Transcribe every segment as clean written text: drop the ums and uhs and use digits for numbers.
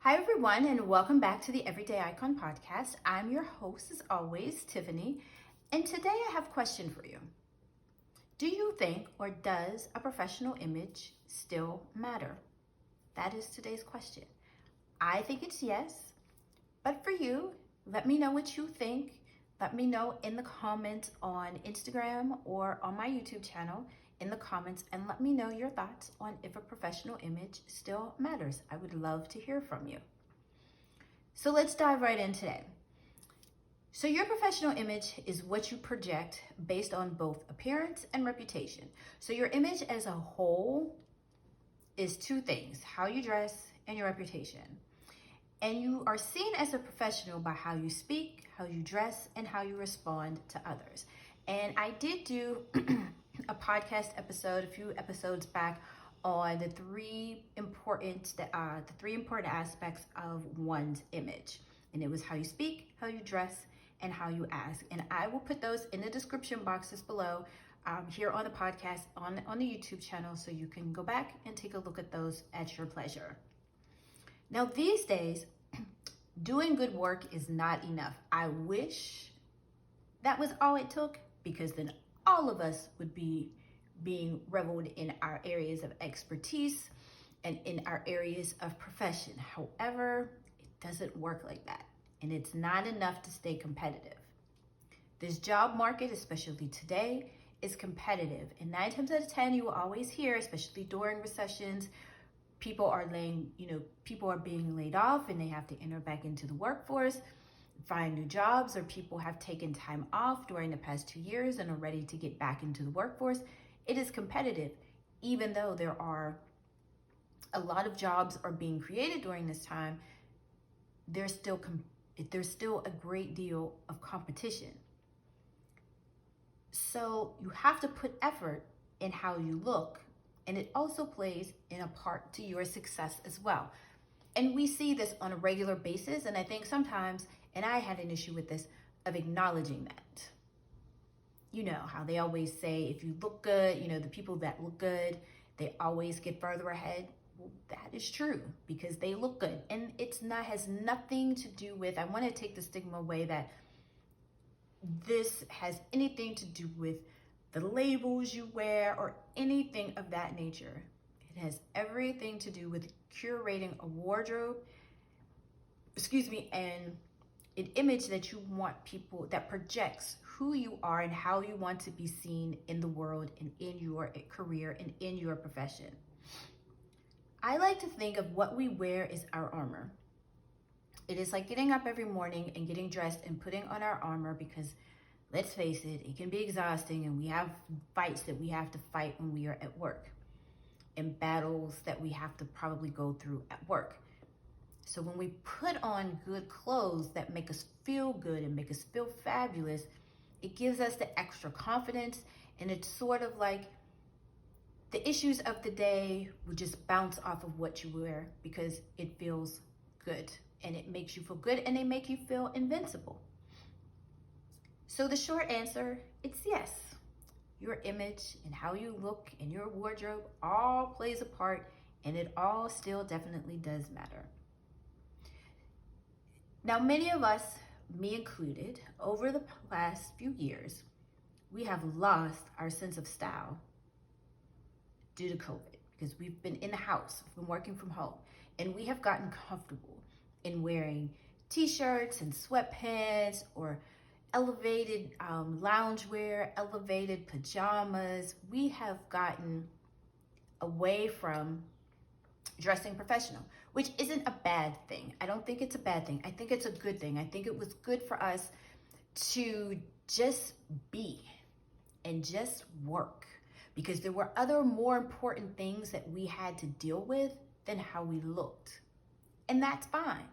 Hi, everyone, and welcome back to the Everyday Icon podcast. I'm your host, as always, Tiffany, and today I have a question for you. Do you think, or does a professional image still matter? That is today's question. I think it's yes, but for you, let me know what you think. Let me know in the comments on Instagram or on my YouTube channel in the comments, and let me know your thoughts on if a professional image still matters. I would love to hear from you. So let's dive right in today. So your professional image is what you project based on both appearance and reputation. So your image as a whole is two things: how you dress and your reputation. And you are seen as a professional by how you speak, how you dress, and how you respond to others. And I did do a podcast episode a few episodes back on the three important aspects of one's image. And it was how you speak, how you dress, and how you ask. And I will put those in the description boxes below here on the podcast, on the YouTube channel, so you can go back and take a look at those at your pleasure. Now, these days, doing good work is not enough. I wish that was all it took, because then all of us would be being reveled in our areas of expertise and in our areas of profession. However, it doesn't work like that, and it's not enough to stay competitive. This job market, especially today, is competitive, and 9 times out of 10, you will always hear, especially during recessions, people are being laid off and they have to enter back into the workforce, find new jobs, or people have taken time off during the past 2 years and are ready to get back into the workforce. It is competitive, even though there are a lot of jobs are being created during this time. There's still a great deal of competition. So you have to put effort in how you look, and it also plays in a part to your success as well. And we see this on a regular basis, and I think sometimes, and I had an issue with this, of acknowledging that. You know how they always say, if you look good, the people that look good, they always get further ahead. Well, that is true, because they look good. And has nothing to do with, I want to take the stigma away that this has anything to do with the labels you wear or anything of that nature. It has everything to do with curating a wardrobe, and an image that you want people, that projects who you are and how you want to be seen in the world and in your career and in your profession. I like to think of what we wear as our armor. It is like getting up every morning and getting dressed and putting on our armor, because let's face it can be exhausting, and we have fights that we have to fight when we are at work, and battles that we have to probably go through at work. So when we put on good clothes that make us feel good and make us feel fabulous, it gives us the extra confidence, and it's sort of like the issues of the day would just bounce off of what you wear, because it feels good, and it makes you feel good, and they make you feel invincible. So the short answer, it's yes. Your image and how you look and your wardrobe all plays a part, and it all still definitely does matter. Now, many of us, me included, over the last few years, we have lost our sense of style due to COVID, because we've been in the house, we've been working from home, and we have gotten comfortable in wearing t-shirts and sweatpants, or elevated loungewear, elevated pajamas. We have gotten away from dressing professional, which isn't a bad thing. I don't think it's a bad thing. I think it's a good thing. I think it was good for us to just be and just work, because there were other more important things that we had to deal with than how we looked. And that's fine.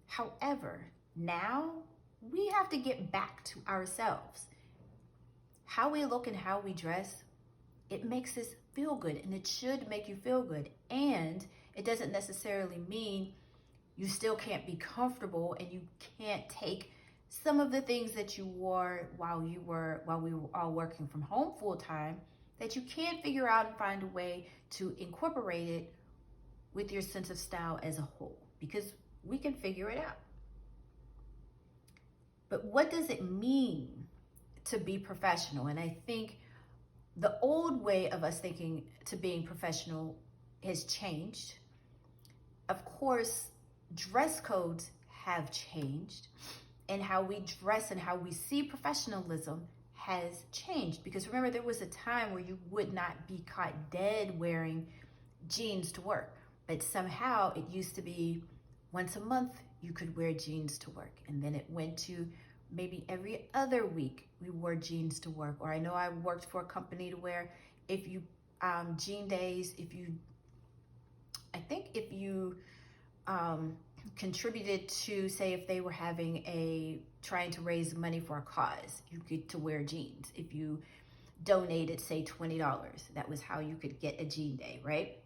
However, now we have to get back to ourselves. How we look and how we dress, it makes us feel good, and it should make you feel good. And it doesn't necessarily mean you still can't be comfortable and you can't take some of the things that you wore while we were all working from home full time, that you can figure out and find a way to incorporate it with your sense of style as a whole. because we can figure it out. But what does it mean to be professional? And I think the old way of us thinking to being professional has changed. Of course, dress codes have changed, and how we dress and how we see professionalism has changed. Because remember, there was a time where you would not be caught dead wearing jeans to work, but somehow it used to be once a month you could wear jeans to work, and then it went to maybe every other week we wore jeans to work. Or I know I worked for a company to where if you jean days, if you contributed to, say, if they were trying to raise money for a cause, you get to wear jeans. If you donated, say, $20, that was how you could get a jean day, right?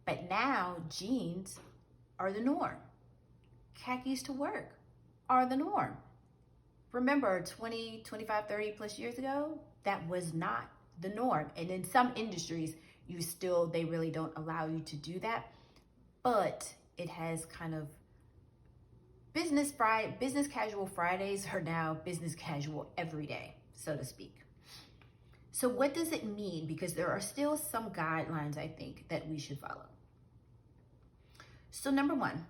But now jeans are the norm. Khakis to work are the norm. Remember 20, 25, 30 plus years ago, that was not the norm. And in some industries, they really don't allow you to do that. But it has kind of business casual Fridays are now business casual every day, so to speak. So what does it mean? Because there are still some guidelines, I think, that we should follow. So number one,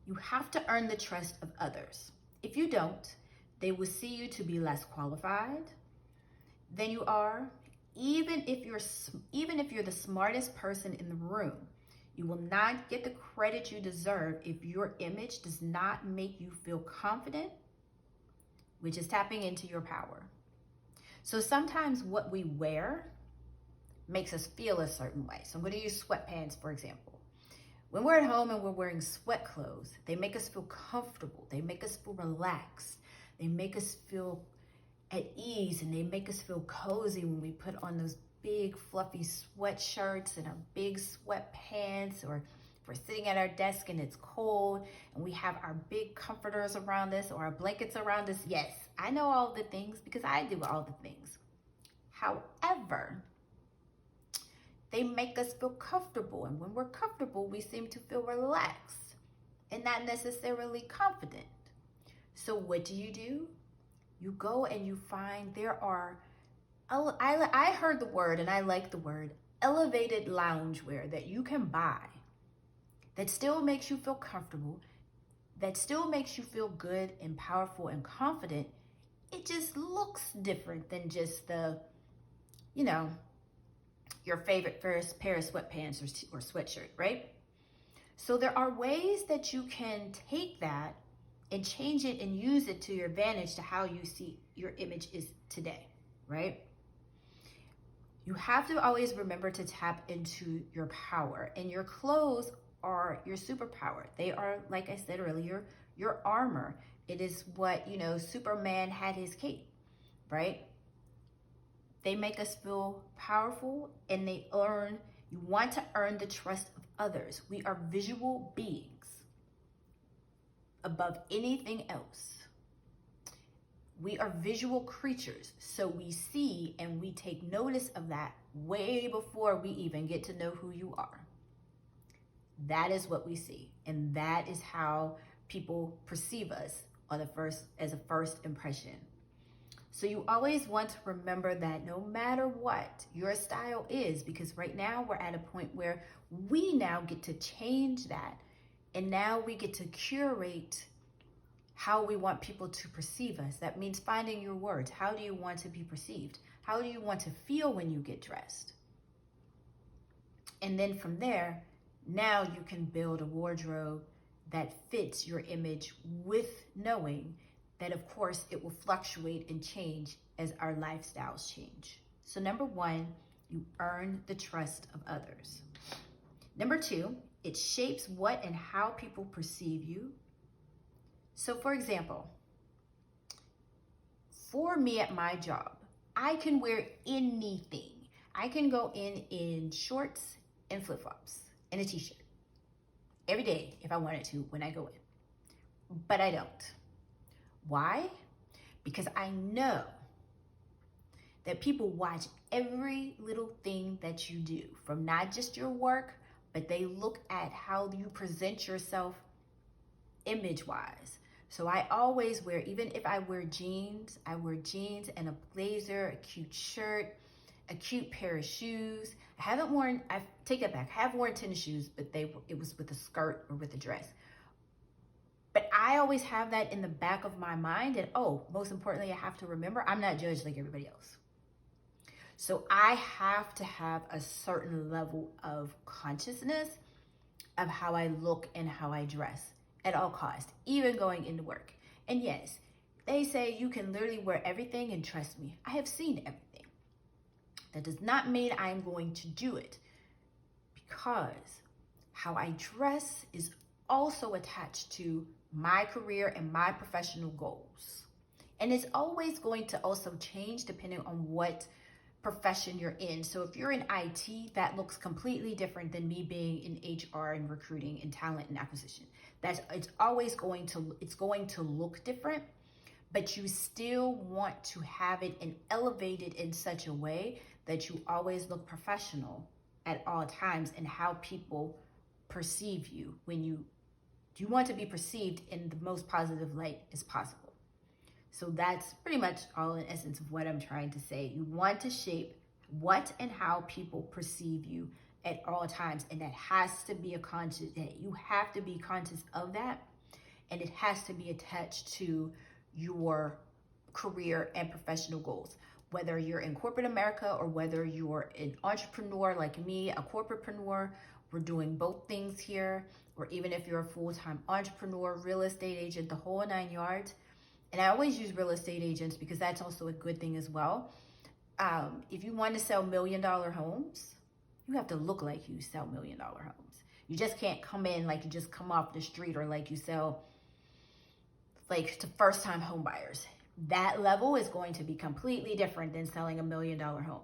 you have to earn the trust of others. If you don't, they will see you to be less qualified than you are. Even if you're the smartest person in the room, you will not get the credit you deserve if your image does not make you feel confident, which is tapping into your power. So sometimes what we wear makes us feel a certain way. So I'm going to use sweatpants, for example. When we're at home and we're wearing sweat clothes, they make us feel comfortable. They make us feel relaxed. They make us feel at ease, and they make us feel cozy when we put on those big fluffy sweatshirts and our big sweatpants, or if we're sitting at our desk and it's cold and we have our big comforters around us or our blankets around us. Yes, I know all the things because I do all the things. However, they make us feel comfortable, and when we're comfortable, we seem to feel relaxed and not necessarily confident. So what do? You go and you find there are, I heard the word, and I like the word, elevated loungewear that you can buy that still makes you feel comfortable, that still makes you feel good and powerful and confident. It just looks different than just your favorite first pair of sweatpants or sweatshirt, right? So there are ways that you can take that and change it and use it to your advantage to how you see your image is today, right? You have to always remember to tap into your power, and your clothes are your superpower. They are, like I said earlier, your armor. It is what, Superman had his cape, right? They make us feel powerful, and you want to earn the trust of others. We are visual beings above anything else. We are visual creatures, so we see and we take notice of that way before we even get to know who you are. That is what we see, and that is how people perceive us as a first impression. So you always want to remember that no matter what your style is, because right now we're at a point where we now get to change that, and now we get to curate how we want people to perceive us. That means finding your words. How do you want to be perceived? How do you want to feel when you get dressed? And then from there, now you can build a wardrobe that fits your image, with knowing that, of course, it will fluctuate and change as our lifestyles change. So number one, you earn the trust of others. Number two, it shapes what and how people perceive you. So for example, for me at my job, I can wear anything. I can go in shorts and flip-flops and a t-shirt every day if I wanted to when I go in, but I don't. Why? Because I know that people watch every little thing that you do, from not just your work, but they look at how you present yourself image wise. So I always wear, even if I wear jeans and a blazer, a cute shirt, a cute pair of shoes. I take it back, I have worn tennis shoes, but it was with a skirt or with a dress. But I always have that in the back of my mind. And most importantly, I have to remember I'm not judged like everybody else. So I have to have a certain level of consciousness of how I look and how I dress at all costs, even going into work. And yes, they say you can literally wear everything, and trust me, I have seen everything. That does not mean I'm going to do it, because how I dress is also attached to my career and my professional goals. And it's always going to also change depending on what profession you're in. So if you're in IT, that looks completely different than me being in HR and recruiting and talent and acquisition. It's going to look different, but you still want to have it and elevate it in such a way that you always look professional at all times, and how people perceive you when you want to be perceived in the most positive light as possible. So that's pretty much all in essence of what I'm trying to say. You want to shape what and how people perceive you at all times. And that has to be you have to be conscious of that. And it has to be attached to your career and professional goals. Whether you're in corporate America or whether you're an entrepreneur like me, a corporatepreneur, we're doing both things here. Or even if you're a full-time entrepreneur, real estate agent, the whole 9 yards. And I always use real estate agents because that's also a good thing as well. If you want to sell $1 million homes, you have to look like you sell $1 million homes. You just can't come in like you just come off the street, or like you sell like to first-time home buyers. That level is going to be completely different than selling $1 million home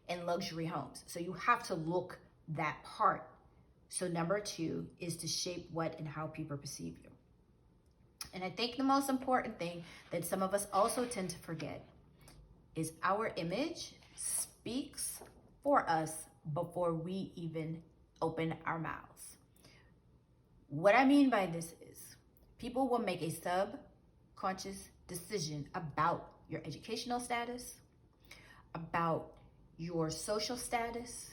and luxury homes. So you have to look that part. So number 2 is to shape what and how people perceive you. And I think the most important thing that some of us also tend to forget is our image speaks for us before we even open our mouths. What I mean by this is people will make a subconscious decision about your educational status, about your social status,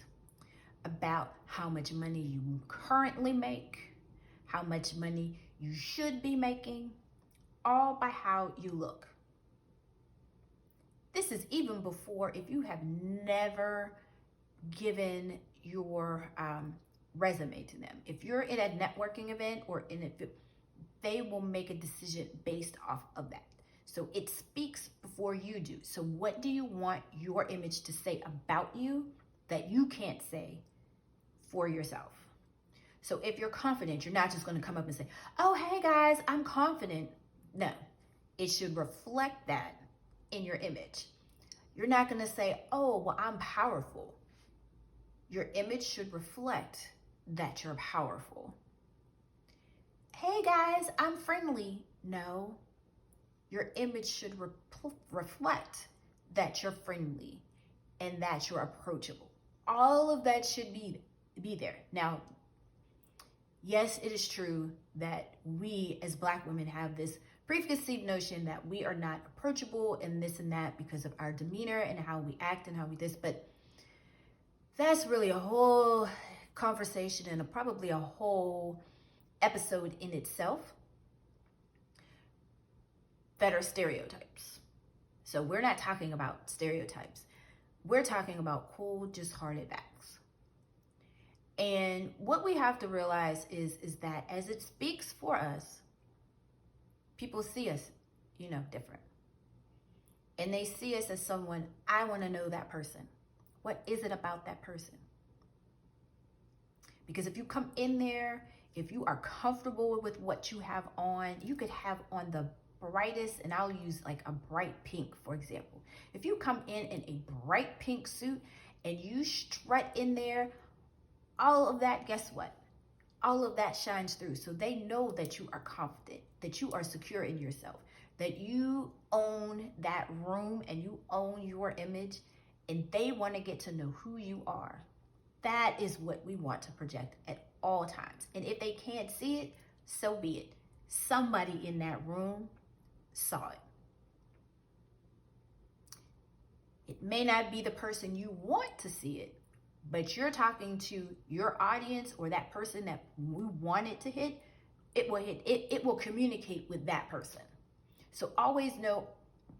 about how much money you currently make, how much money you should be making, all by how you look. This is even before if you have never given your resume to them. If you're in a networking event or they will make a decision based off of that. So it speaks before you do. So what do you want your image to say about you that you can't say for yourself? So if you're confident, you're not just going to come up and say, oh, hey guys, I'm confident. No, it should reflect that in your image. You're not going to say, oh, well, I'm powerful. Your image should reflect that you're powerful. Hey guys, I'm friendly. No, your image should reflect that you're friendly and that you're approachable. All of that should be there. Now, yes, it is true that we as Black women have this preconceived notion that we are not approachable and this and that because of our demeanor and how we act and how we this, but that's really a whole conversation and probably a whole episode in itself that are stereotypes. So we're not talking about stereotypes. We're talking about cool, just hearted acts. And what we have to realize is that as it speaks for us, people see us, different. And they see us as someone, I want to know that person. What is it about that person? Because if you come in there, if you are comfortable with what you have on, you could have on the brightest, and I'll use like a bright pink, for example. If you come in a bright pink suit and you strut in there, all of that, guess what? All of that shines through. So they know that you are confident, that you are secure in yourself, that you own that room and you own your image, and they want to get to know who you are. That is what we want to project at all times. And if they can't see it, so be it. somebody in that room saw it. It may not be the person you want to see it, but you're talking to your audience or that person that we want it to hit. It will hit. It will communicate with that person. So always know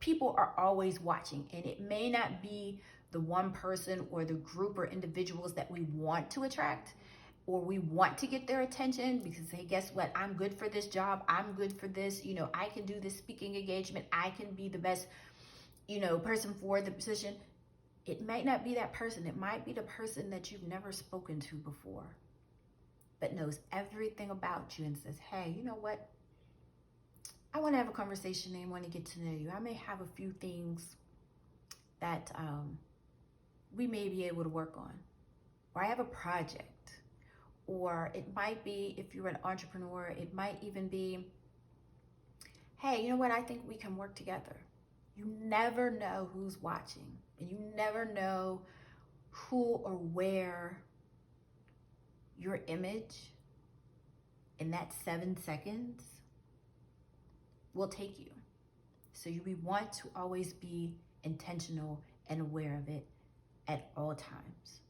people are always watching, and it may not be the one person or the group or individuals that we want to attract or we want to get their attention because, hey, guess what? I'm good for this job. I'm good for this. I can do this speaking engagement. I can be the best, person for the position. It might not be that person. It might be the person that you've never spoken to before, but knows everything about you and says, hey, you know what? I want to have a conversation and want to get to know you. I may have a few things that we may be able to work on. Or I have a project. Or it might be, if you're an entrepreneur, it might even be, hey, you know what? I think we can work together. You never know who's watching. And you never know who or where your image in that 7 seconds will take you. So we want to always be intentional and aware of it at all times.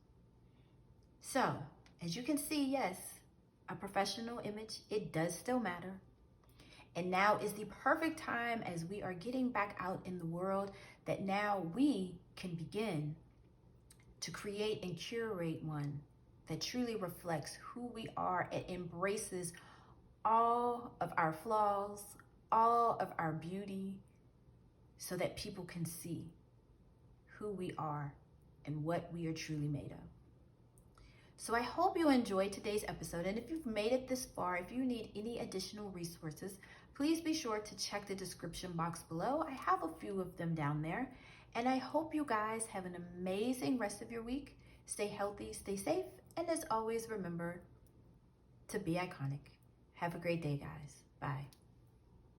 So, as you can see, yes, a professional image, it does still matter. And now is the perfect time as we are getting back out in the world that now we can begin to create and curate one that truly reflects who we are and embraces all of our flaws, all of our beauty, so that people can see who we are and what we are truly made of. So I hope you enjoyed today's episode, and if you've made it this far, if you need any additional resources, please be sure to check the description box below. I have a few of them down there, and I hope you guys have an amazing rest of your week. Stay healthy, stay safe, and as always, remember to be iconic. Have a great day, guys. Bye.